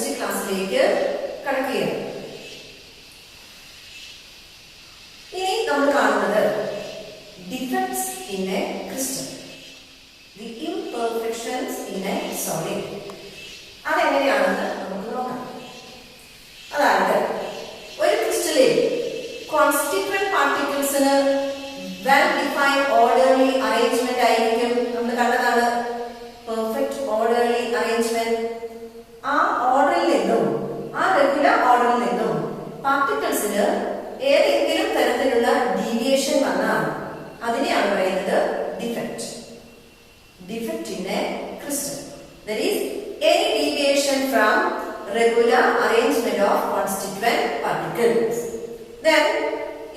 Chemistry ക്ലാസ്സിലേക്ക് കടക്കുകയാണ്. ഇനി നമ്മൾ കാണുന്നത് defects in a crystal, the imperfections in a solid. അതെങ്ങനെയാണെന്ന് നമുക്ക് നോക്കാം. അതായത് ഒരു ക്രിസ്റ്റലിൽ കോൺസ്റ്റിറ്റ്യൂവന്റ് പാർട്ടിക്കിൾസിന് വെൽ ഡിഫൈൻഡ് ഓർഡർലി അറേഞ്ച്മെന്റ് ആയിരിക്കും. നമ്മൾ കണ്ടതാണ് പെർഫെക്റ്റ് ഓർഡർലി അറേഞ്ച്മെന്റ്. ആ ഓർഡറിൽ നിന്നും, ആ റെഗുലർ ഓർഡറിൽ നിന്നും പാർട്ടിക്കിൾസിന് ഏതെങ്കിലും തരത്തിലുള്ള ഡീവിയേഷൻ വന്നാൽ അതിനെയാണ് പറയുന്നത് defect. Defect in a crystal, that is any deviation from regular arrangement of constituent particles. Then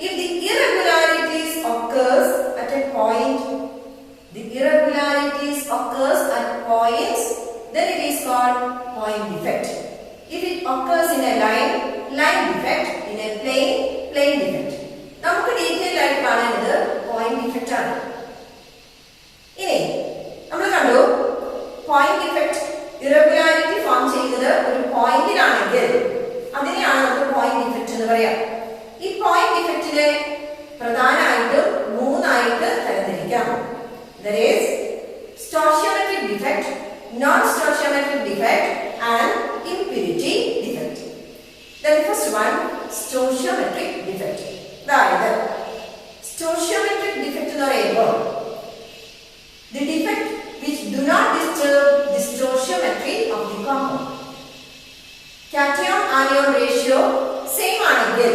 if the irregularities occurs at a point, points, then it is called point defect. If it occurs in a line defect. In a plane defect. നമുക്ക് detail ആയിട്ട് കാണേണ്ടത് point defect ആണ്. ഇനി നമ്മൾ കണ്ടു point defect irregularity form ചെയ്യുന്നത് ഒരു പോയിന്റിലാണെങ്കിൽ അതിനെയാണ് നമുക്ക് പോയിന്റ് ഡിഫെക്റ്റ് എന്ന് പറയാം. ഈ പോയിന്റ് ഡിഫെക്റ്റിനെ പ്രധാനമായിട്ടും മൂന്നായിട്ട് തരംതിരിക്കാം. There is stoichiometric defect, non-stoichiometric defect and impurity defect. Then the first one, stoichiometric defect. അതായത് stoichiometric defect എന്ന് പറയുമ്പോൾ the defect which do not disturb the stoichiometry of the compound. Cation anion ratio same ആണെങ്കിൽ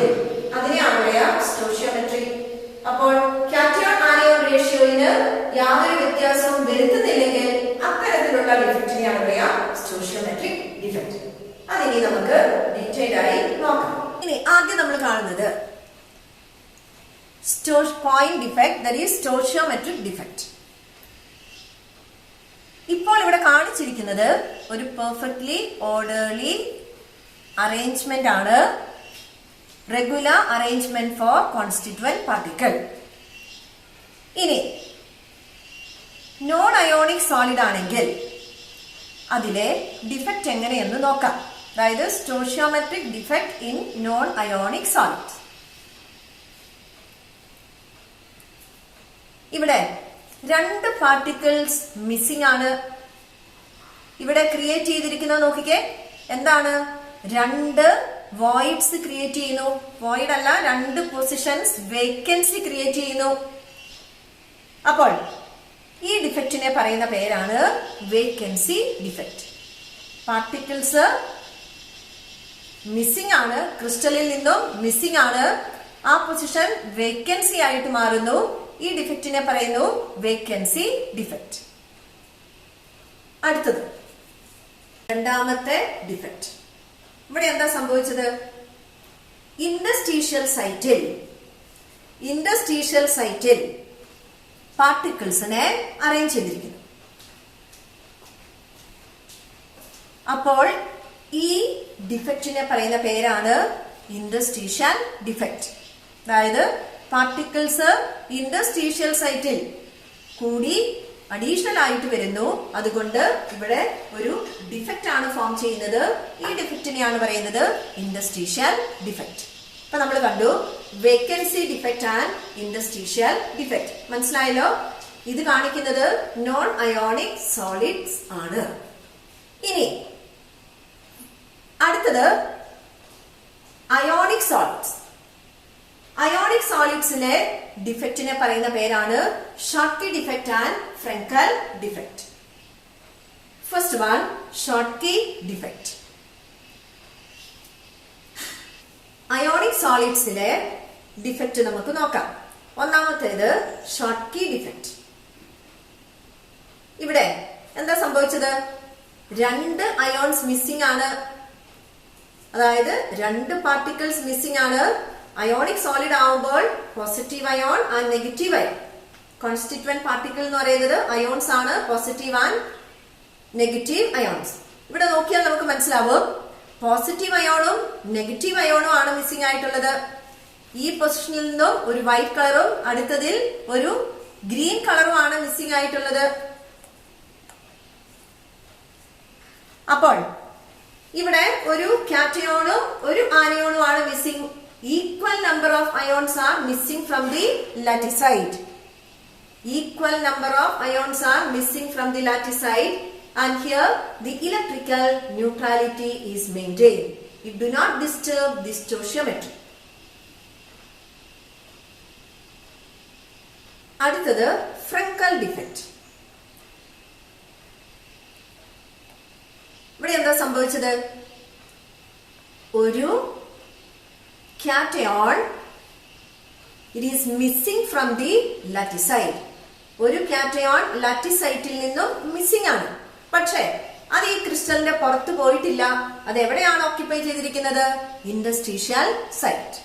അതിനെയാണ് പറയുക stoichiometry. അപ്പോൾ cation anion ratioയിന് യാതൊരു വ്യത്യാസവും വരുത്തുന്നില്ലെങ്കിൽ അത്തരത്തിലുള്ള ഡിഫെക്റ്റിനെയാണ് പറയുക stoichiometric defect. അതിനി നമുക്ക് ഡീറ്റെയിൽ ആയി നോക്കാം. ഇനി ആദ്യം നമ്മൾ കാണുന്നത് point defect, that is stoichiometric defect. ഇപ്പോൾ ഇവിടെ കാണിച്ചിരിക്കുന്നത് ഒരു പെർഫെക്റ്റ്ലി ഓർഡർലി അറേഞ്ച്മെന്റ് ആണ്, regular arrangement four constituent particle. ഇനി നോൺ അയോണിക് സോളിഡ് ആണെങ്കിൽ അതിലെ ഡിഫെക്റ്റ് എങ്ങനെയെന്ന് നോക്കാം. അതായത് stoichiometric defect in non ionic solid. ഇവിടെ രണ്ട് പാർട്ടിക്കിൾസ് മിസ്സിംഗ് ആണ്. ഇവിടെ ക്രിയേറ്റ് ചെയ്തിരിക്കുന്നത് നോക്കിക്കേ, എന്താണ്? രണ്ട് വോയിഡ്സ് ക്രിയേറ്റ് ചെയ്യുന്നു. വോയിഡ് അല്ല, രണ്ട് പൊസിഷൻസ് വേക്കൻസി ക്രിയേറ്റ് ചെയ്യുന്നു. അപ്പോൾ ഈ ഡിഫെക്റ്റിനെ പറയുന്ന പേരാണ് വേക്കൻസി ഡിഫെക്റ്റ്. പാർട്ടിക്കിൾസ് മിസ്സിംഗ് ആണ്, ക്രിസ്റ്റലിൽ നിന്നും മിസ്സിംഗ് ആണ്. ആ പൊസിഷൻ വേക്കൻസി ആയിട്ട് മാറുന്നു. ഈ ഡിഫെക്റ്റിനെ പറയുന്നു വേക്കൻസി ഡിഫെക്റ്റ്. അടുത്തത് രണ്ടാമത്തെ ഡിഫെക്റ്റ്. ഇവിടെ എന്താ സംഭവിച്ചത്? ഇന്റർസ്റ്റീഷ്യൽ സൈറ്റിൽ പാർട്ടിക്കിൾസിനെ അറേഞ്ച് ചെയ്തിരിക്കുന്നു. അപ്പോൾ ഈ ഡിഫെക്റ്റിനെ പറയുന്ന പേരാണ് ഇന്റർസ്റ്റീഷ്യൽ ഡിഫെക്റ്റ്. അതായത് പാർട്ടിക്കിൾസ് ഇന്റർസ്റ്റീഷ്യൽ സൈറ്റിൽ കൂടി അഡീഷണൽ ആയിട്ട് വരുന്നു. അതുകൊണ്ട് ഇവിടെ ഒരു ഡിഫെക്റ്റ് ആണ് ഫോം ചെയ്യുന്നത്. ഈ ഡിഫെക്റ്റിനെയാണ് പറയുന്നത് ഇന്റർസ്റ്റീഷ്യൽ ഡിഫെക്റ്റ്. അപ്പൊ നമ്മൾ കണ്ടു vacancy defect and interstitial defect. മനസ്സിലായല്ലോ? ഇത് കാണിക്കുന്നത് നോൺ അയോണിക് സോളിഡ്സ് ആണ്. ഇനി അടുത്തത് അയോണിക് സോളിഡ്സ്. അയോണിക് സോളിഡ്സിലെ ഡിഫെക്റ്റിനെ പറയുന്ന പേരാണ് Schottky defect and Frenkel defect. First one, Schottky defect. Ionic സോളിഡ്സിലെ ഡിഫെക്റ്റ് നമുക്ക് നോക്കാം. ഒന്നാമത്തേത് ഷോട്ട്കി ഡിഫെക്റ്റ്. ഇവിടെ എന്താ സംഭവിച്ചത്? രണ്ട് അയോൺസ് മിസ്സിംഗ് ആണ്. അതായത് രണ്ട് പാർട്ടിക്കിൾസ് മിസ്സിംഗ് ആണ്. അയോണിക് സോളിഡ് ആവുമ്പോൾ positive ion and negative ion. Constituent particle എന്ന് പറയുന്നത് അയോൺസ് ആണ്, പോസിറ്റീവ് ആൻഡ് നെഗറ്റീവ് അയോൺസ്. ഇവിടെ നോക്കിയാൽ നമുക്ക് മനസ്സിലാവും പോസിറ്റീവ് അയോണും നെഗറ്റീവ് അയോണും ആണ് മിസ്സിംഗ് ആയിട്ടുള്ളത്. ഈ പൊസിഷനിൽ നിന്നും ഒരു വൈറ്റ് കളറും അടുത്തതിൽ ഒരു ഗ്രീൻ കളറും ആണ് മിസ്സിംഗ് ആയിട്ടുള്ളത്. അപ്പോൾ ഇവിടെ ഒരു കാറ്റയോണും ഒരു ആനയോണും ആണ് missing. Equal number of ions are missing from the lattice site. Equal number of ions are missing from the latticide, and here the electrical neutrality is maintained. It do not disturb the stoichiometry. അടുത്തത് ഫ്രെങ്കൽ defect. ഇവിടെ എന്താ സംഭവിച്ചത്? ഒരു cation it is missing from the latticide. ഒരു cation ലാറ്റിസൈറ്റിൽ നിന്നും missing ആണ്. പക്ഷേ അത് ഈ ക്രിസ്റ്റലിന്റെ പുറത്ത് പോയിട്ടില്ല. അത് എവിടെയാണ് ഓക്യുപ്പൈ ചെയ്തിരിക്കുന്നത്? Interstitial site.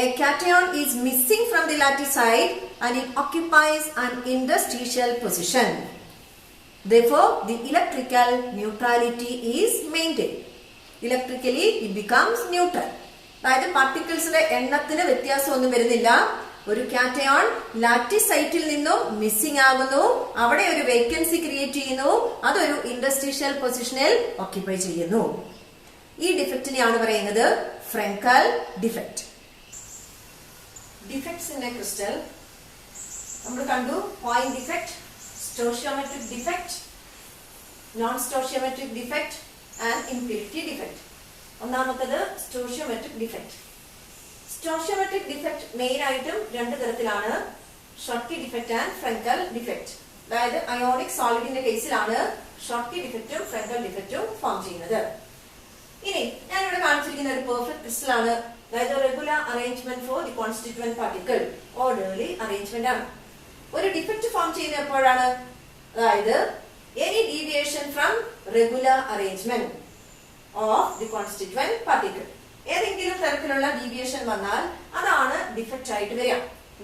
A cation is missing from the latticide and it occupies an interstitial position. Therefore, the electrical neutrality is maintained. Electrically, it becomes neutral. അതായത് പാർട്ടിക്കിൾസിന്റെ എണ്ണത്തിന് വ്യത്യാസമൊന്നും വരുന്നില്ല. ഒരു കാറ്റയോൺ ലാറ്റിസൈറ്റിൽ നിന്നും മിസ്സിംഗ് ആകുന്നു, അവിടെ ഒരു വേക്കൻസി ക്രിയേറ്റ് ചെയ്യുന്നു, അതൊരു ഇന്റർസ്റ്റീഷ്യൽ പൊസിഷനിൽ ഓക്യുപ്പൈ ചെയ്യുന്നു. ഈ ഡിഫക്റ്റിനെയാണ് പറയുന്നത് Frenkel defect. Defects in a crystal നമ്മൾ കണ്ടു. Point defect, stoichiometric defect, non stoichiometric defect and impurity defect. ഒന്നാമത്തത് stoichiometric defect. Stoichiometric defect main ആയിട്ടും രണ്ട് തരത്തിലാണ്, Schottky defect and Frenkel defect. അതായത് അയോണിക് സോളിഡിന്റെ കേസിലാണ് ഷോട്ട്കി ഡിഫക്റ്റും ഫ്രെങ്കൽ ഡിഫക്റ്റും ഫോം ചെയ്യുന്നത്. ഇനി ഞാനിവിടെ കാണിച്ചിരിക്കുന്ന ഒരു പെർഫെക്റ്റ് ക്രിസ്റ്റൽ ആണ്. അതായത് regular arrangement for the constituent particle, orderly arrangement ആണ്. ഒരു ഡിഫക്റ്റ് ഫോം ചെയ്യുന്നത് എപ്പോഴാണ്? അതായത് any deviation from regular arrangement of the constituent particle. ഏതെങ്കിലും തരത്തിലുള്ള ഡീവിയേഷൻ വന്നാൽ അതാണ് ഡിഫക്റ്റ് ആയിട്ട് വരിക.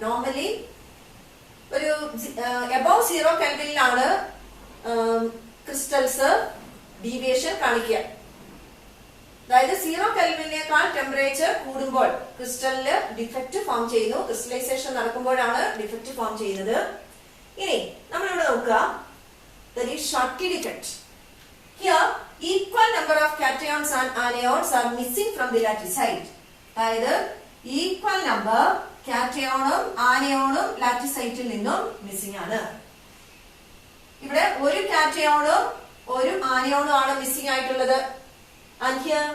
നോർമലി ഒരു എബോവ് 0 കെൽവിനിലാണ് ക്രിസ്റ്റൽസ് ഡീവിയേഷൻ കാണിക്കുക. അതായത് 0 കെൽവിനേക്കാൾ ടെമ്പറേച്ചർ കൂടുമ്പോൾ ക്രിസ്റ്റലില് ഡിഫക്റ്റ് ഫോം ചെയ്യുന്നു. ക്രിസ്റ്റലൈസേഷൻ നടക്കുമ്പോഴാണ് ഡിഫക്റ്റ് ഫോം ചെയ്യുന്നത്. ഇനി നമ്മളിവിടെ നോക്കുക, that is Schottky defect. Here, equal number of cations and anions are missing from the latticide. അതായത് ഈക്വൽ നമ്പർ കാറ്റയോണും ആനയോണും ലാറ്റിസൈറ്റിൽ നിന്നും മിസ്സിംഗ് ആണ്. ഇവിടെ ഒരു കാറ്റയോണും ഒരു ആനയോണും ആണ് മിസ്സിംഗ് ആയിട്ടുള്ളത്. And here,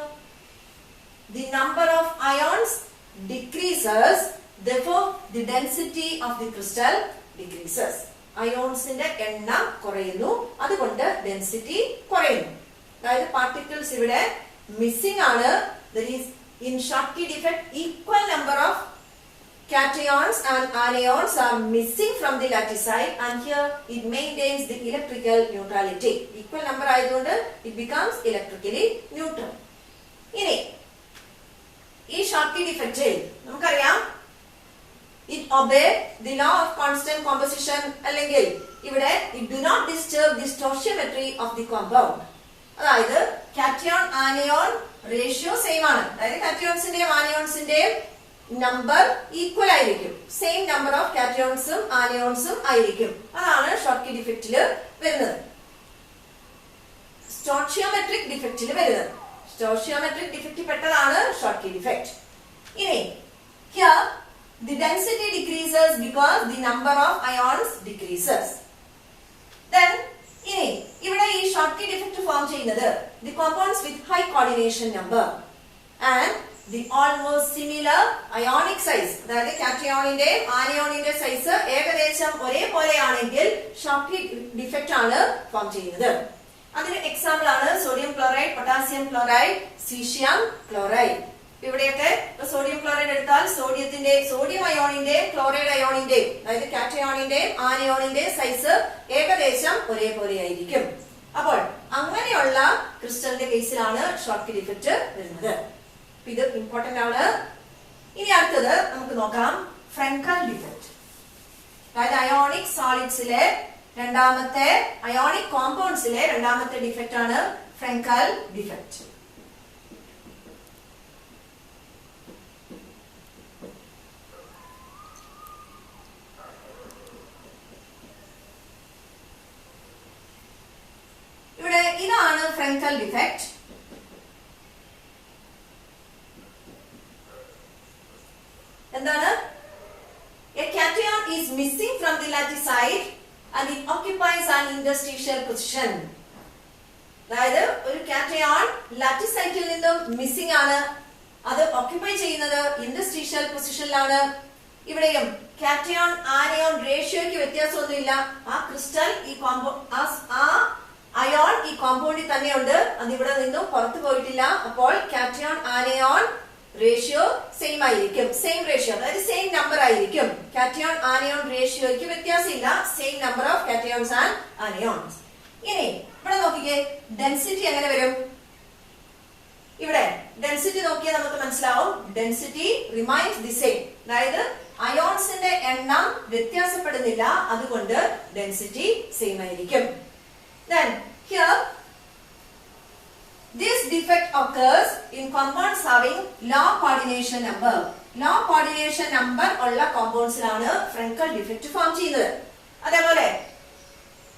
the number of ions decreases, therefore the density of the crystal decreases. അയോൺസിന്റെ എണ്ണം കുറയുന്നു, അതുകൊണ്ട് ഡെൻസിറ്റി കുറയുന്നു. അതായത് പാർട്ടിക്കിൾസ് ഇവിടെ മിസ്സിംഗ് ആണ്. That is, in Schottky defect, equal number of cations and anions are missing from the latticide, and here it maintains the electrical neutrality. Equal number ആയതുകൊണ്ട് it becomes electrically neutral. ഇനി ഈ Schottky defect നമുക്കറിയാം, it obey the law of constant composition, അല്ലെങ്കിൽ ഇവിടെ it do not disturb the stoichiometry of the compound. അതായത് cation anion ratio same ആണ്. അതായത് കാറ്റയോൺസിന്റെയും ആനയോൺസിന്റെയും number equal ആയിരിക്കും. സെയിം നമ്പർ ഓഫ് കാറ്റയോൺസും ആനയോൺസും ആയിരിക്കും. അതാണ് ഷോട്ട്കി ഡിഫക്റ്റില് വരുന്നത്. സ്റ്റോഷിയോമെട്രിക് ഡിഫക്റ്റില് വരുന്നത്. സ്റ്റോഷിയോമെട്രിക് ഡിഫക്റ്റ് പെട്ടതാണ് ഷോട്ട്കി ഡിഫക്റ്റ്. ഇനി here the density decreases because the number of ions decreases. Then ഇനി ഇവിടെ ഈ ഷോട്ട്കി ഡിഫക്റ്റ് ഫോം ചെയ്യുന്നത് the compounds with high coordination number and the almost similar ionic size. അതായത് കാറ്റയോണിന്റെ ആനയോണിന്റെ size ഏകദേശം ഒരേപോലെയാണെങ്കിൽ Schottky defect ആണ് form ചെയ്യുന്നത്. അതിന് എക്സാമ്പിൾ ആണ് sodium chloride, potassium chloride, caesium chloride. ഇവിടെയൊക്കെ സോഡിയം ക്ലോറൈഡ് എടുത്താൽ സോഡിയം അയോണിന്റെ ക്ലോറൈഡ് അയോണിന്റെ, അതായത് കാറ്റയോണിന്റെ ആനയോണിന്റെ സൈസ് ഏകദേശം ഒരേപോലെയായിരിക്കും. അപ്പോൾ അങ്ങനെയുള്ള ക്രിസ്റ്റലിന്റെ കേസിലാണ് ഷോട്ട്കി ഡിഫക്റ്റ് വരുന്നത്. ഇത് ഇമ്പോർട്ടന്റ് ആണ്. ഇനി അടുത്തത് നമുക്ക് നോക്കാം ഫ്രെങ്കൽ ഡിഫക്റ്റ്. അതായത് അയോണിക് സോളിഡ്സിലെ രണ്ടാമത്തെ, അയോണിക് കോമ്പൗണ്ട്സിലെ രണ്ടാമത്തെ ഡിഫക്റ്റ് ആണ് ഫ്രെങ്കൽ ഡിഫക്റ്റ്. ഇവിടെ ഇതാണ് ഫ്രെങ്കൽ defect. and it occupies an interstitial position. അതായത് ഒരു കാറ്റയോൺ ലാറ്റിസ് സൈറ്റിൽ നിന്നും മിസ്സിംഗ് ആണ്, അത് ഓക്യുപ്പൈ ചെയ്യുന്നത് ഇന്റർസ്റ്റീഷ്യൽ പൊസിഷനിലാണ്. ഇവിടെയും കാറ്റയോൺ ആനയോൺ റേഷ്യോയ്ക്ക് വ്യത്യാസമൊന്നുമില്ല. ആ ക്രിസ്റ്റൽ അയോൺ ഈ കോമ്പൗണ്ടിൽ തന്നെയുണ്ട്, അത് ഇവിടെ നിന്നും പുറത്തു പോയിട്ടില്ല. അപ്പോൾ കാറ്റയോൺ ആനയോൺ റേഷ്യോ സെയിം ആയിരിക്കും, സെയിം റേഷ്യോ, അതായത് സെയിം നമ്പർ ആയിരിക്കും. കാറ്റയോൺ ആനയോൺ റേഷ്യോയ്ക്ക് വ്യത്യാസമില്ല, same number of cations and anions. ഇനി ഇവിടെ നോക്കിക്കേ, ഡെൻസിറ്റി എങ്ങനെ വരും? ഇവിടെ ഡെൻസിറ്റി നോക്കിയാൽ നമുക്ക് മനസ്സിലാവും, ഡെൻസിറ്റി റിമൈൻസ് ദി സെയിം, അതായത് അയോൺസിന്റെ എണ്ണം വ്യത്യാസപ്പെടുന്നില്ല, അതുകൊണ്ട് ഡെൻസിറ്റി സെയിം ആയിരിക്കും. Then here this defect occurs in compounds having low coordination number. Low coordination number ഉള്ള കോമ്പൗണ്ട്സിലാണ് ഫ്രെങ്കൽ ഡിഫക്റ്റ് ഫോം ചെയ്യുന്നത്. അതേപോലെ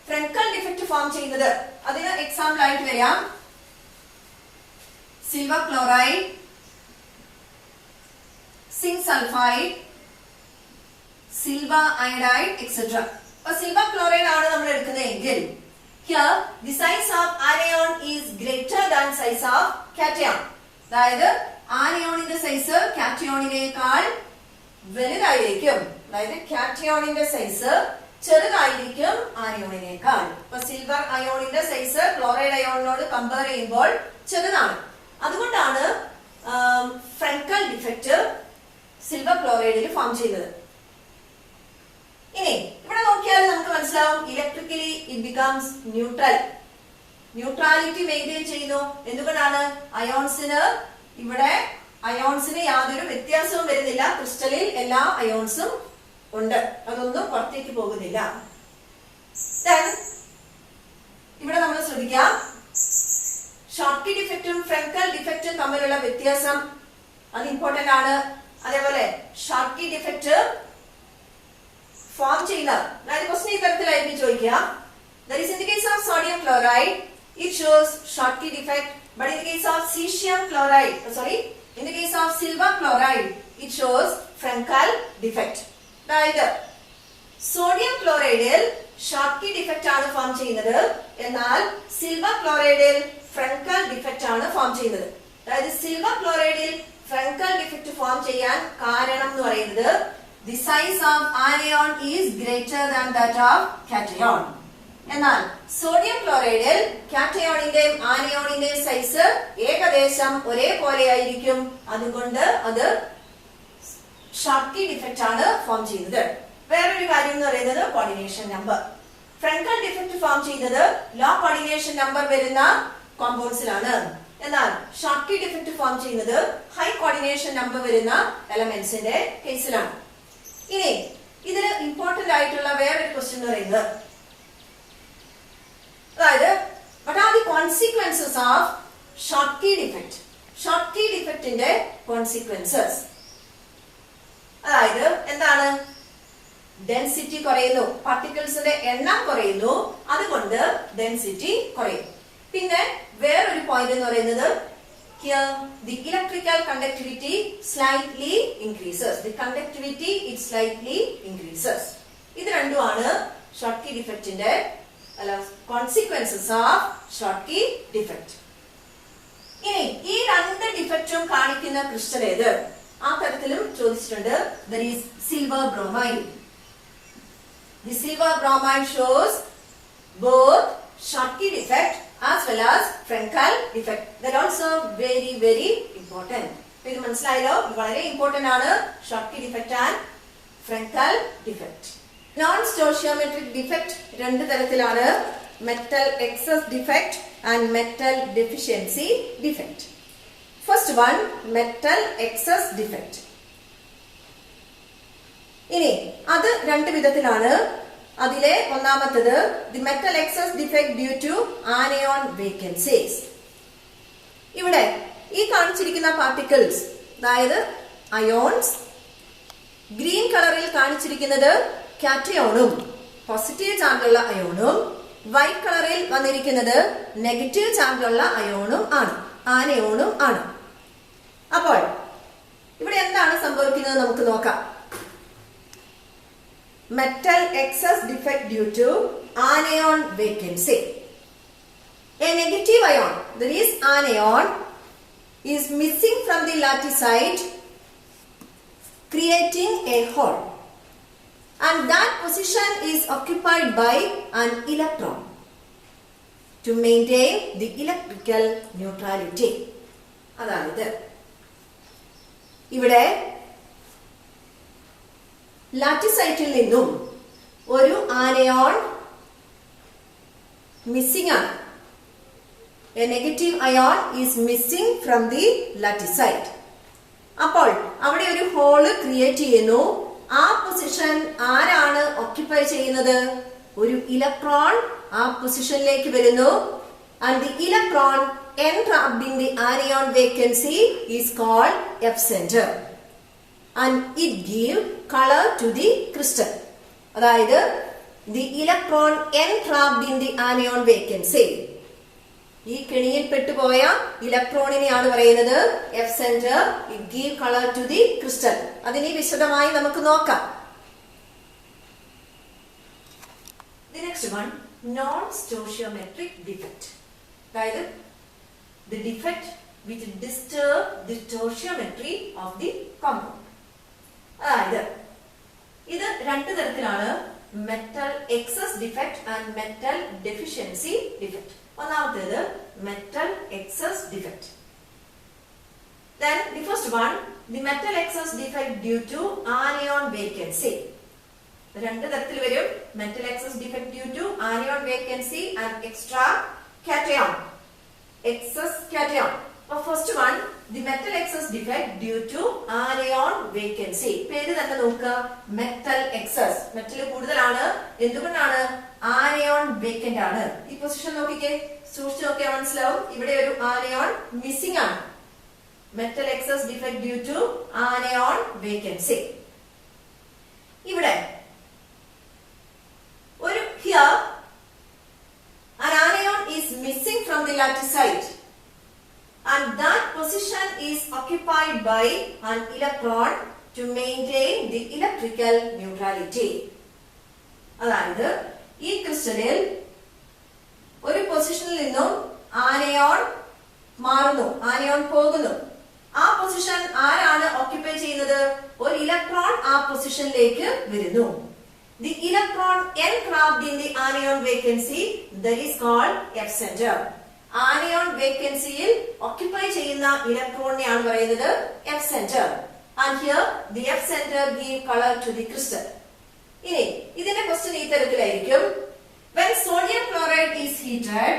ഫ്രെങ്കൽ ഡിഫക്റ്റ് ഫോം ചെയ്യുന്നത് അതിന് എക്സാമ്പിൾ ആയിട്ട് വരാം silver chloride, zinc sulphide, silver iodide etcetera. അപ്പൊ സിൽവർ ക്ലോറൈഡ് ആണ് നമ്മൾ എടുക്കുന്നതെങ്കിൽ here the size of anion is greater than size of cation. അതായത് ആനയോണിന്റെ സൈസ് കാറ്റയോണിനേക്കാൾ വലുതായിരിക്കും, അതായത് കാറ്റയോണിന്റെ സൈസ് ചെറുതായിരിക്കും ആനയോണിനേക്കാൾ. അപ്പൊ സിൽവർ അയോണിന്റെ സൈസ് ക്ലോറൈഡ് അയോണിനോട് കമ്പയർ ചെയ്യുമ്പോൾ ചെറുതാണ്. അതുകൊണ്ടാണ് ഫ്രെങ്കൽ ഡിഫക്റ്റ് സിൽവർ ക്ലോറൈഡിൽ ഫോം ചെയ്യുന്നത്. ഇനി ഇവിടെ നോക്കിയാൽ നമുക്ക് മനസ്സിലാവും, electrically it becomes neutral. Neutrality maintain ചെയ്യുന്നു. എന്തുകൊണ്ടാണ്? അയോൺസിന് യാതൊരു വ്യത്യാസവും വരുന്നില്ല. ക്രിസ്റ്റലിൽ എല്ലാ അയോൺസും ഉണ്ട്, അതൊന്നും പുറത്തേക്ക് പോകുന്നില്ല. ഇവിടെ നമ്മൾ ശ്രദ്ധിക്കാം, ഷോട്ട്കി ഡിഫക്റ്റും ഫ്രെങ്കൽ ഡിഫക്റ്റും തമ്മിലുള്ള വ്യത്യാസം അത് ഇമ്പോർട്ടന്റ് ആണ്. അതേപോലെ ഷോട്ട്കി ഡിഫക്റ്റ് ഫോം ചെയ്യുന്ന, അതായത് ക്വസ്റ്റ്യൻ ഈ തരത്തിലായിരിക്കും ചോദിക്കുക. That is in the case of sodium chloride it shows Schottky defect, but in the case of cesium chloride, in the case of silver chloride it shows Frenkel defect. അതായത് sodium ക്ലോറൈഡിൽ Schottky defect ആണ് form ചെയ്യുന്നത്, എന്നാൽ silver ക്ലോറൈഡിൽ ഫ്രെങ്കൽ defect ആണ് form ചെയ്യുന്നത്. അതായത് silver ക്ലോറൈഡിൽ ഫ്രെങ്കൽ defect form ചെയ്യാൻ കാരണം എന്ന് പറയുന്നത് the size of anion is greater than that of cation. എന്നാൽ സോഡിയം ക്ലോറൈഡിൽ കാറ്റയോണിന്റെയും ആനയോണിന്റെയും സൈസ് ഏകദേശം ഒരേപോലെ ആയിരിക്കും, അതുകൊണ്ട് അത് ഷോട്ട്കി ഡിഫക്റ്റ് ആണ് ഫോം ചെയ്യുന്നത്. വേറൊരു കാര്യം എന്ന് പറയുന്നത് കോർഡിനേഷൻ നമ്പർ. ഫ്രെങ്കൽ ഡിഫക്റ്റ് ഫോം ചെയ്യുന്നത് ലോ കോർഡിനേഷൻ നമ്പർ വരുന്ന കോമ്പൗണ്ട്സിലാണ്, എന്നാൽ ഷോട്ട്കി ഡിഫക്റ്റ് ഫോം ചെയ്യുന്നത് ഹൈ കോർഡിനേഷൻ നമ്പർ വരുന്ന എലമെന്റ്സിന്റെ കേസിലാണ്. ഇനി ഇതിന് ഇമ്പോർട്ടന്റ് ആയിട്ടുള്ള വേറൊരു ക്വസ്റ്റ്യൻ എന്ന് പറയുന്നത്, അതായത് what are the consequences of Schottky defect? Schottky defectന്റെ consequences. അതായത് എന്താണ്? ഡെൻസിറ്റി കുറയുന്നു, പാർട്ടിക്കിൾസിന്റെ എണ്ണം കുറയുന്നു, അതുകൊണ്ട് ഡെൻസിറ്റി കുറയും. പിന്നെ വേറൊരു പോയിന്റ് എന്ന് പറയുന്നത്, here the electrical conductivity slightly increases. The conductivity it slightly increases. ഇത് രണ്ടുമാണ് ഷോട്ട്കി ഡിഫക്റ്റിന്റെ കോൺസിക്വൻസസ് ഓഫ് ഷോട്ട്കി ഡിഫക്റ്റ്. ഇനി ഈ രണ്ട് ഡിഫക്റ്റും കാണിക്കുന്ന ക്രിസ്റ്റൽ ഏത്? ആ തരത്തിലും ചോദിച്ചിട്ടുണ്ട്. That is silver bromide. The silver bromide shows both Schottky defect as well as Frenkel defect. That also very very important. ഇത് മനസ്സിലായല്ലോ, വളരെ ഇമ്പോർട്ടന്റ് ആണ് Schottky defect and Frenkel defect. Non stoichiometric defect രണ്ട് തരത്തിലാണ്, metal excess defect and metal deficiency defect. First one, metal excess defect. ഇനി അത് രണ്ട് വിധത്തിലാണ്. അതിലെ ഒന്നാമത്തത് the metal excess defect due to anion vacancies. ഇവിടെ ഈ കാണിച്ചിരിക്കുന്ന പാർട്ടിക്കിൾസ്, അതായത് അയോൺസ്, ഗ്രീൻ കളറിൽ കാണിച്ചിരിക്കുന്നത് കാറ്റയോണും പോസിറ്റീവ് ചാർജുള്ള അയോണും, വൈറ്റ് കളറിൽ വന്നിരിക്കുന്നത് നെഗറ്റീവ് ചാർജുള്ള അയോണും ആണ്, ആനയോണും ആണ്. അപ്പോൾ ഇവിടെ എന്താണ് സംഭവിക്കുന്നത് നമുക്ക് നോക്കാം. metal excess defect due to anion vacancy. A negative ion, that is anion, is missing from the latticite, creating a hole, and that position is occupied by an electron to maintain the electrical neutrality. അതായത് ഇവിടെ ലാറ്റിസൈറ്റിൽ നിന്നും ഒരു anion missing ആണ്. A negative ion is missing from the latticite. അപ്പോൾ അവിടെ ഒരു hall create ചെയ്യുന്നു. ആ പൊസിഷൻ ആരാണ് ഓക്യുപ്പൈ ചെയ്യുന്നത്? ഒരു ഇലക്ട്രോൺ ആ പൊസിഷനിലേക്ക് വരുന്നു. And the electron entrapped in the anion vacancy is called F center. And it gives color to the crystal. അതായത് the electron entrapped in the anion vacancy. ഈ കെണിയിൽ പെട്ടുപോയ ഇലക്ട്രോണിനെയാണ് പറയുന്നത് F centre. It give colour to the crystal. അതിനെ വിശദമായി നമുക്ക് നോക്കാം. The next one, non-stoichiometric defect. അതായത് the defect which disturb the stoichiometry of the compound. അതായത് ഇത് രണ്ട് തരത്തിലാണ്, metal excess defect and metal deficiency defect. ഒന്നാമത്തേത് metal excess defect. Then the first one, the metal excess defect due to anion vacancy. രണ്ട് തരത്തിൽ വരും. Metal excess defect due to anion vacancy and extra cation, excess cation. First one, the metal excess defect due to anion vacancy. പേര് തന്നെ നോക്കുക, metal excess. Metal കൂടുതലാണ്. എന്തുകൊണ്ടാണ്? Anion vacant ആണ്. ഈ പൊസിഷൻ നോക്കിക്കേ, സൂക്ഷിച്ച് നോക്കിയാൽ മനസ്സിലാവും. ഇവിടെ ഒരു ആനയോൺ മിസ്സിംഗ് ആണ്. Metal excess defect due to anion vacancy. ഇവിടെ ഒരു here an anion is missing from the latticite and that position is occupied by an electron to maintain the electrical neutrality. അതായത് ഈ ക്രിസ്റ്റലിൽ ഒരു പൊസിഷനിൽ നിന്നും ആനയോൺ മാറുന്നു, anion പോകുന്നു. ആ പൊസിഷൻ ആരാണ് ഓക്യുപ്പൈ ചെയ്യുന്നത്? ഒരു ഇലക്ട്രോൺ ആ പൊസിഷനിലേക്ക് വരുന്നു. The electron entrapped in the anion vacancy, that is called F center. Anion വേക്കൻസിയിൽ ഓക്യുപ്പൈ ചെയ്യുന്ന ഇലക്ട്രോണിനെയാണ് പറയുന്നത് F center. And here the F center give color to the crystal. ഇനി ഇതിന്റെ ക്വസ്റ്റ്യൻ ഈ തരത്തിലായിരിക്കും. When sodium chloride is heated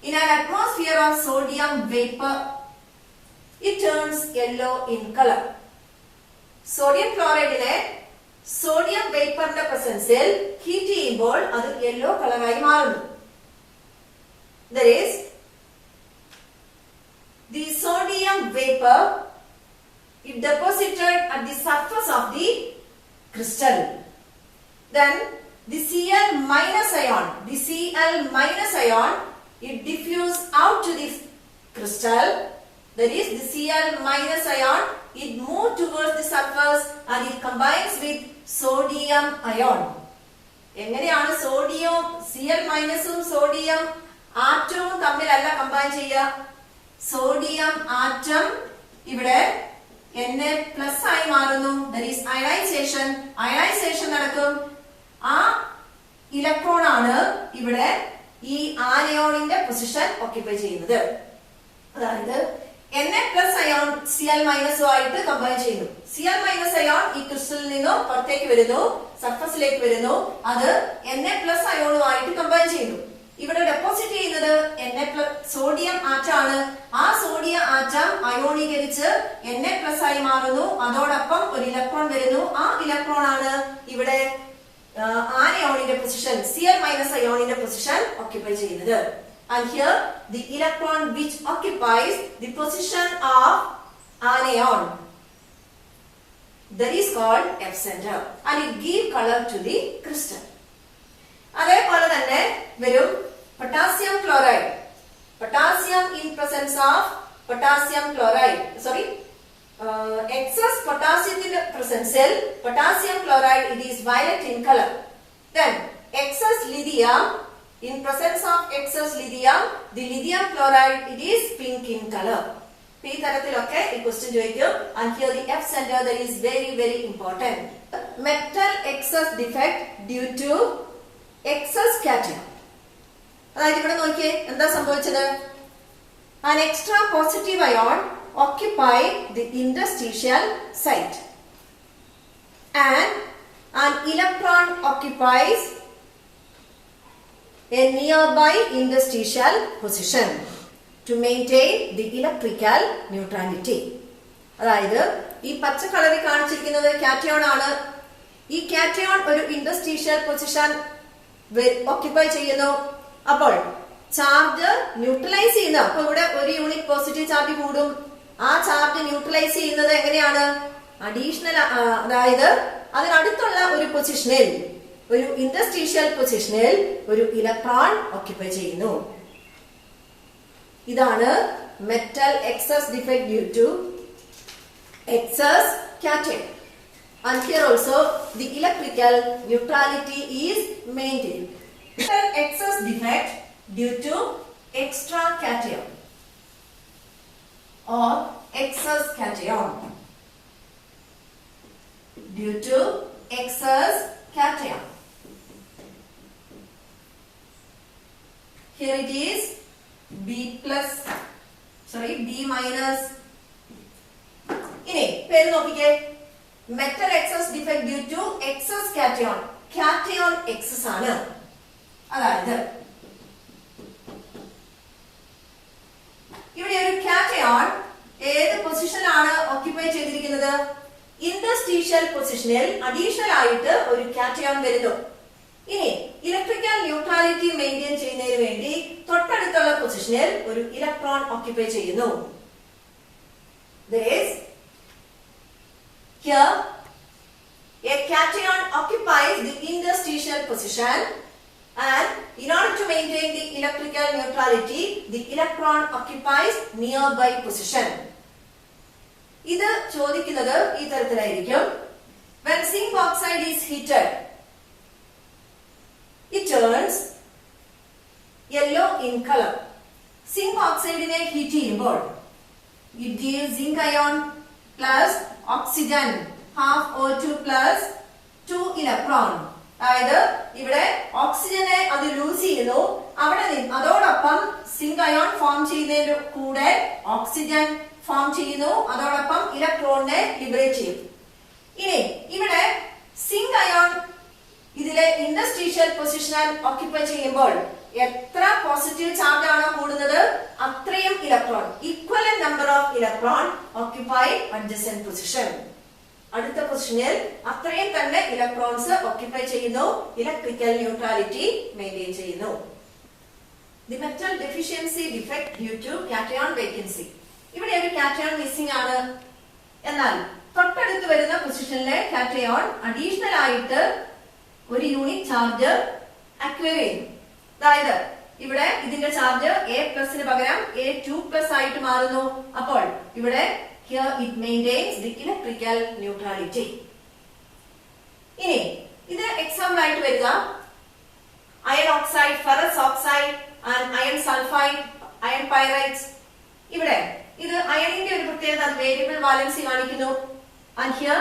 in an atmosphere of sodium vapor, it turns yellow in color. Sodium ക്ലോറൈഡിനെ sodium വേപ്പറിന്റെ പ്രസൻസിൽ heat ചെയ്യുമ്പോൾ അത് yellow കളറായി മാറുന്നു. That is, the sodium vapor is deposited at the surface of the crystal. Then the Cl minus ion, it diffuse out to the crystal. That is, the Cl minus ion, it move towards the surface and it combines with sodium ion. എങ്ങനെയാണ് sodium Cl മൈനസും sodium ആറ്റവും തമ്മിലല്ല combine ചെയ്യുക. Sodium atom ഇവിടെ Na plus ആയി മാറുന്നു. That is ionisation. Ionisation നടക്കും. ആ electron ആണ് ഇവിടെ ഈ ആനയോണിന്റെ പൊസിഷൻ ഓക്യുപ്പൈ ചെയ്യുന്നത്. അതായത് Na പ്ലസ് അയോൺ Cl മൈനസുമായിട്ട് കമ്പൈൻ ചെയ്യുന്നു. Cl മൈനസ് അയോൺ ഈ ക്രിസ്റ്റലിൽ നിന്നും പുറത്തേക്ക് വരുന്നു, സർഫസിലേക്ക് വരുന്നു. അത് Na പ്ലസ് അയോണുമായിട്ട് കമ്പൈൻ ചെയ്യുന്നു. ഇവിടെ ഡെപ്പോസിറ്റ് ചെയ്യുന്നത് സോഡിയം ആറ്റാണ്. ആ സോഡിയം ആറ്റം അയോണീകരിച്ച് Na പ്ലസ് ആയി മാറുന്നു. അതോടൊപ്പം ഒരു ഇലക്ട്രോൺ വരുന്നു. ആ ഇലക്ട്രോൺ ആണ് ഇവിടെ ആനയോണിന്റെ പൊസിഷൻ, Cl മൈനസ് അയോണിന്റെ പൊസിഷൻ ഓക്യുപ്പൈ ചെയ്യുന്നത്. And here the electron which occupies the position of anion, that is called F center, and it give color to the crystal. അതേപോലെ തന്നെ വരും potassium chloride. Potassium in presence of potassium chloride, excess potassium in the presence, potassium chloride, it is violet in color. Then excess lithium, in presence of excess lithium, the lithium chloride, it is pink in color. P തരത്തിലൊക്കെ ഈ question ചോദിക്കും. And here the F center, that is very very important. Metal excess defect due to excess cation. അതായത് ഇവിടെ നോക്കിയേ എന്താ സംഭവിച്ചത്? An extra positive ion occupy the interstitial site and an electron occupies a nearby interstitial position to maintain the electrical neutrality. അതായത് ഈ പച്ച കളറിൽ കാണിച്ചിരിക്കുന്നത് കാറ്റയോൺ ആണ്. ഈ കാറ്റയോൺ ഒരു ഇന്റർസ്റ്റീഷ്യൽ പൊസിഷൻ ഓക്യുപ്പൈ ചെയ്യുന്നു. അപ്പോൾ ചാർജ് ന്യൂട്രലൈസ് ചെയ്യുന്ന, അപ്പൊ ഇവിടെ ഒരു യൂണിറ്റ് പോസിറ്റീവ് ചാർജ് കൂടും. ആ ചാർജ് ന്യൂട്രലൈസ് ചെയ്യുന്നത് എങ്ങനെയാണ്? അഡീഷണൽ, അതായത് അതിനടുത്തുള്ള ഒരു പൊസിഷനിൽ, ഒരു ഇന്റർസ്റ്റീഷ്യൽ പൊസിഷനിൽ ഒരു ഇലക്ട്രോൺ ഓക്യുപ്പൈ ചെയ്യുന്നു. ഇതാണ് metal excess defect due to excess cation. And here also the electrical neutrality is maintained. Metal excess defect due to extra cation or excess cation. Due to excess cation. Here it is B minus. ഇനി പേര് നോക്കിക്കേ, metal excess defect due to excess cation. Cation excess ആണ്. അതായത് ഇവിടെ ഒരു cation ഏത് പൊസിഷനിലാണ് occupy ചെയ്തിരിക്കുന്നത്? ഇന്റർസ്റ്റീഷ്യൽ പൊസിഷനിൽ അഡീഷണൽ ആയിട്ട് ഒരു കാറ്റയോൺ വരുന്നു. ഇനി ഇലക്ട്രിക്കൽ ന്യൂട്രാലിറ്റി മെയിൻറ്റെയിൻ ചെയ്യുന്നതിന് വേണ്ടി തൊട്ടടുത്തുള്ള പൊസിഷനിൽ ഒരു ഇലക്ട്രോൺ ഓക്യുപ്പൈ ചെയ്യുന്നു. There is here a cation occupies the interstitial position, and in order to maintain the electrical neutrality, the electron occupies nearby position. ഇത് ചോദിക്കുന്നത് ഈ തരത്തിലായിരിക്കും. When zinc oxide is heated, it turns yellow in color. Zinc oxide നെ heat ചെയ്യുമ്പോൾ it gives zinc ion plus oxygen half O2 plus 2 electron. അതായത് ഇവിടെ ഓക്സിജനെ അത് loose ചെയ്യുന്നു. അതോടൊപ്പം സിങ്ക് അയോൺ ഫോം ചെയ്യുന്നതിന്റെ കൂടെ ഓക്സിജൻ ഫോം ചെയ്യുന്നു. അതോടൊപ്പം ഇലക്ട്രോണിനെ ലിബറേറ്റ് ചെയ്യും. ഇനി ഇവിടെ സിങ്ക് അയോൺ ഇതിലെ ഇന്റർസ്റ്റീഷ്യൽ പൊസിഷനിൽ ഓക്യുപ്പൈ ചെയ്യുമ്പോൾ എത്ര പോസിറ്റീവ് ചാർജ് ആണോ കൂടുന്നത്, അത്രയും electron, equivalent number of electron occupy adjacent position. അടുത്ത പൊസിഷനിൽ അത്രയും തന്നെ ഇലക്ട്രോൺസ് ഓക്യുപ്പൈ ചെയ്യുന്നു. ഇലക്ട്രിക്കൽ ന്യൂട്രാലിറ്റി മെയിൻറ്റെയിൻ ചെയ്യുന്നു. The metal deficiency defect due to cation vacancy. ഇവിടെ ഒരു കാറ്റയോൺ മിസ്സിംഗ് ആണ്. എന്നാൽ തൊട്ടടുത്ത് വരുന്ന പൊസിഷനിലെ കാറ്റയോൺ അഡീഷണൽ ആയിട്ട് ഒരു യൂണിറ്റ് ചാർജ് അക്വയർ ചെയ്യുന്നു. അതായത് ഇവിടെ ഇതിന്റെ ചാർജ് A+ന് പകരം A2+ ആയിട്ട് മാറുന്നു. അപ്പോൾ ഇവിടെ here it maintains the electrical neutrality. ഇനി ഇത് എക്സാമ്പിൾ ആയിട്ട് വരിക iron oxide, ferrous oxide and iron sulphide, iron pyrites. ഇവിടെ ഇത് അയണിന്റെ ഒരു പ്രത്യേകത, വേരിയബിൾ വാലൻസി കാണിക്കുന്നു. ആൻഡ് ഹിയർ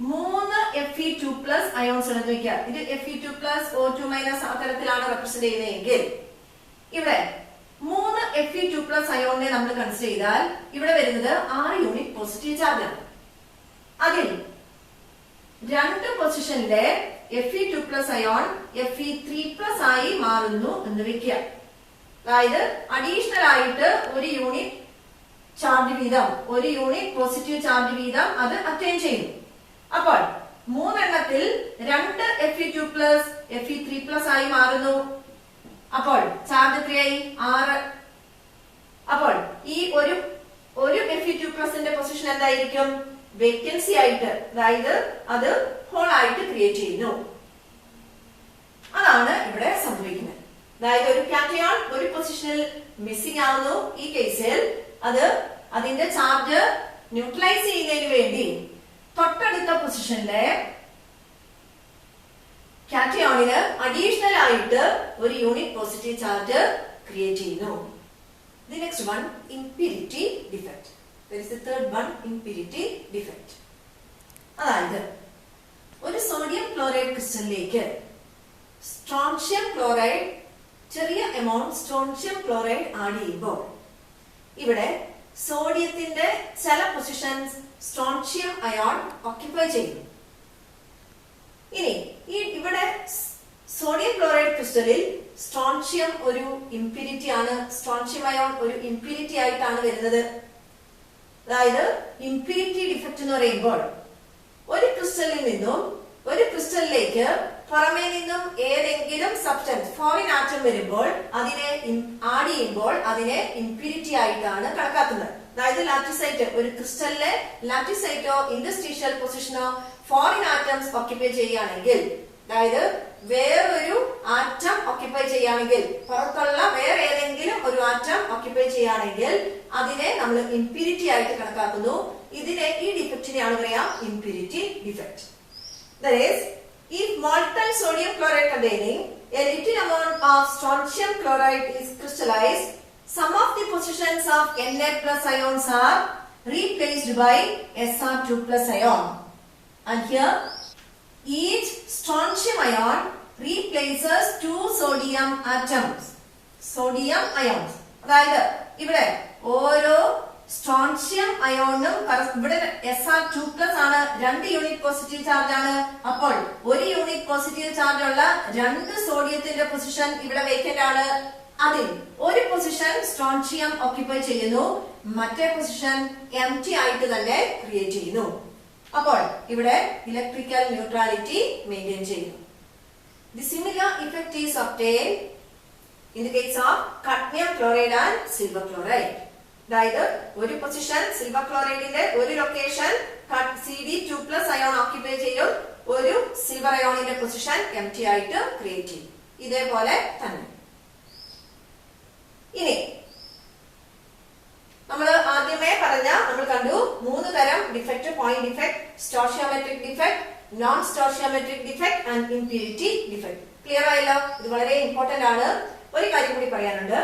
3 Fe2+ അയോൺസ് ഉണ്ടെന്ന് വെക്കുക. ഇത് Fe2+ O2- ആ തരത്തിലാണ് റെപ്രസെന്റ് ചെയ്യുന്നതെങ്കിൽ ഇവിടെ 3 Fe2+ അയോണിനെ നമ്മൾ കൺസിഡർ ചെയ്താൽ ഇവിടെ വരുന്നത് 6 യൂണിറ്റ് പോസിറ്റീവ് ചാർജ് ആണ്. അതിൽ 2 പൊസിഷനിലെ Fe2+ അയോൺ Fe3+ ആയി മാറുന്നു എന്ന് വെക്കുക. അതായത് അഡീഷണൽ ആയിട്ട് ഒരു യൂണിറ്റ് ചാർജ് വീതം, ഒരു യൂണിറ്റ് പോസിറ്റീവ് ചാർജ് വീതം അത് അറ്റൈൻ ചെയ്യുന്നു. അപ്പോൾ 3 എണ്ണത്തിൽ 2 Fe2+ Fe3+ ആയി മാറുന്നു. അപ്പോൾ ചാർജ് എത്രയായി? 6. അപ്പോൾ ഈ ഒരു Fe2+ന്റെ പൊസിഷൻ എന്തായിരിക്കും? വേക്കൻസി ആയിട്ട്, അതായത് അത് ഹോൾ ആയിട്ട് ക്രിയേറ്റ് ചെയ്യുന്നു. അതാണ് ഇവിടെ സംഭവിക്കുന്നത്. അതായത് ഒരു കാറ്റയോൺ ഒരു പൊസിഷനിൽ മിസ്സിംഗ് ആവുന്നു. ഈ കേസിൽ അത് അതിന്റെ ചാർജ് ന്യൂട്രലൈസ് ചെയ്യുന്നതിന് വേണ്ടി തൊട്ടടുത്ത പൊസിഷനിലെ കാറ്റയോണിന് അഡീഷണൽ ആയിട്ട് ഒരു യൂണിറ്റ് പോസിറ്റീവ് ചാർജ് ക്രിയേറ്റ് ചെയ്യുന്നു. The next one, impurity defect. There is the third one, impurity defect. അതായത് ഒരു സോഡിയം ക്ലോറൈഡ് ക്രിസ്റ്റലിലേക്ക് സ്ട്രോൺഷ്യം ക്ലോറൈഡ് ചെറിയ എമൗണ്ട് സ്ട്രോൺഷ്യം ക്ലോറൈഡ് ആഡ് ചെയ്യുമ്പോൾ ഇവിടെ സോഡിയത്തിന്റെ ചില പൊസിഷൻസ് സ്ട്രോൺഷ്യം അയോൺ ഓക്യുപ്പൈ ചെയ്യുന്നു. ഇനി ഇവിടെ സോഡിയം ക്ലോറൈഡ് ക്രിസ്റ്റലിൽ സ്ട്രോൺഷ്യം ഒരു ഇംപ്യൂരിറ്റി ആണ്. സ്ട്രോൺഷ്യം അയോൺ ഒരു ഇംപ്യൂരിറ്റി ആയിട്ടാണ് വരുന്നത്. അതായത് ഇംപ്യൂരിറ്റി ഡിഫക്റ്റ് എന്ന് പറയുമ്പോൾ ഒരു ക്രിസ്റ്റലിൽ നിന്നും ഒരു ക്രിസ്റ്റലിലേക്ക് പുറമേ നിന്നും ഏതെങ്കിലും സബ്സ്റ്റൻസ് ഫോറിൻ ആറ്റം വരുമ്പോൾ അതിനെ ആഡ് ചെയ്യുമ്പോൾ അതിനെ ഇംപ്യൂരിറ്റി ആയിട്ടാണ് കണക്കാക്കുന്നത്. അതായത് ലാറ്റിസൈറ്റ് ഒരു ക്രിസ്റ്റലിലെ ലാറ്റിസൈറ്റോ ഇൻഡസ്ട്രീഷ്യൽ പൊസിഷനോ ഫോറിൻ ആറ്റംസ് ഓക്യുപ്പൈ ചെയ്യുകയാണെങ്കിൽ, അതായത് വേറൊരു ആറ്റം ഓക്യുപ്പൈ ചെയ്യുകയാണെങ്കിൽ, പുറത്തുള്ള വേറെ ഏതെങ്കിലും ഒരു ആറ്റം ഓക്യുപ്പൈ ചെയ്യുകയാണെങ്കിൽ അതിനെ നമ്മൾ ഇംപ്യൂരിറ്റി ആയിട്ട് കണക്കാക്കുന്നു. ഇതിനെ ഈ ഡിഫക്റ്റിനെയാണ് പറയാ impurity defect. That is, if molten sodium chloride containing a little amount of strontium chloride is crystallized, some of the positions of Na plus ions are replaced by Sr2 plus ion. And here, each strontium ion replaces two sodium atoms. Sodium ions. അതായത് ഇവിടെ ഓരോ strontium അയോണും ഇവിടെ Sr2+ ആണ്, 2 unit positive charge ആണ്. അപ്പോൾ ഒരു unit positive charge ഉള്ള 2 സോഡിയത്തിന്റെ position ഇവിടെ വേക്കന്റ് ആണ്. അതിൽ ഒരു പൊസിഷൻ സ്ട്രോൺഷ്യം ഓക്യുപ്പൈ ചെയ്യുന്നു, മറ്റേ പൊസിഷൻ എംപ്റ്റി ആയിട്ട് തന്നെ ക്രിയേറ്റ് ചെയ്യുന്നു. അപ്പോൾ ഇവിടെ ഇലക്ട്രിക്കൽ ന്യൂട്രാലിറ്റി മെയിൻറ്റെയിൻ ചെയ്യുന്നു. The similar effect is obtained in the case of cadmium chloride and silver chloride. അതായത് ഒരു പൊസിഷൻ സിൽവർ ക്ലോറൈഡിന്റെ ഒരു ലൊക്കേഷൻ Cd2+ അയോൺ ഓക്യുപ്പൈ ചെയ്യും, ഒരു സിൽവർ അയോണിന്റെ പൊസിഷൻ എംപ്റ്റി ആയിട്ട് ക്രിയേറ്റ് ചെയ്യും. ഇതേപോലെ തന്നെ ഇനി നമ്മൾ ആദ്യമേ നമ്മൾ കണ്ടു 3 തരം defect: point defect, stoichiometric defect, non stoichiometric defect and impurity defect. Clear ആയല്ലോ? ഇത് വളരെ ഇമ്പോർട്ടന്റ് ആണ്. ഒരു കാര്യം കൂടി പറയാനുണ്ട്.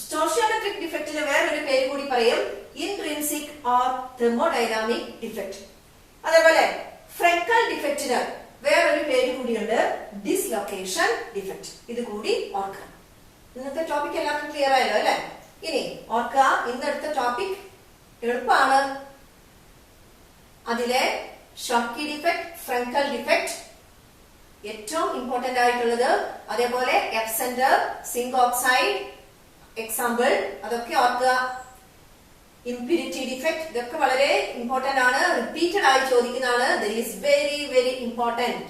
സ്റ്റോഷിയോമെട്രിക് ഡിഫക്റ്റിന് വേറൊരു പേര് കൂടി പറയും, ഇൻട്രിൻസിക് ഓർ തെർമോഡൈനാമിക് ഡിഫക്റ്റ്. അതേപോലെ ഫ്രെങ്കൽ ഡിഫക്റ്റിന് വേറൊരു പേര് കൂടിയുണ്ട്, ഡിസ്ലൊക്കേഷൻ ഡിഫക്റ്റ്. ഇത് കൂടി ഓർക്കണം. ഇന്നത്തെ ടോപ്പിക് എല്ലാവർക്കും ക്ലിയർ ആയല്ലോ അല്ലെ? ഇനി ഓർക്കുക, ഇന്നെടുത്ത ടോപ്പിക് എളുപ്പമാണ്. അതിലെ ഷോക്കി ഡിഫക്റ്റ്, ഫ്രെങ്കൽ ഡിഫക്റ്റ് ഏറ്റവും ഇമ്പോർട്ടന്റ് ആയിട്ടുള്ളത്. അതേപോലെ എബ്സെന്റർ, സിങ്ക് ഓക്സൈഡ് എക്സാമ്പിൾ, അതൊക്കെ ഓർക്കുക. ഇംപ്യൂരിറ്റി ഡിഫക്റ്റ്, ഇതൊക്കെ വളരെ ഇമ്പോർട്ടന്റ് ആണ്, റിപ്പീറ്റഡ് ആയി ചോദിക്കുന്നതാണ്. That is very very important.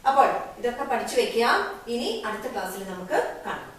അപ്പോൾ ഇതൊക്കെ പഠിച്ചു വെക്കുക. ഇനി അടുത്ത ക്ലാസ്സിൽ നമുക്ക് കാണാം.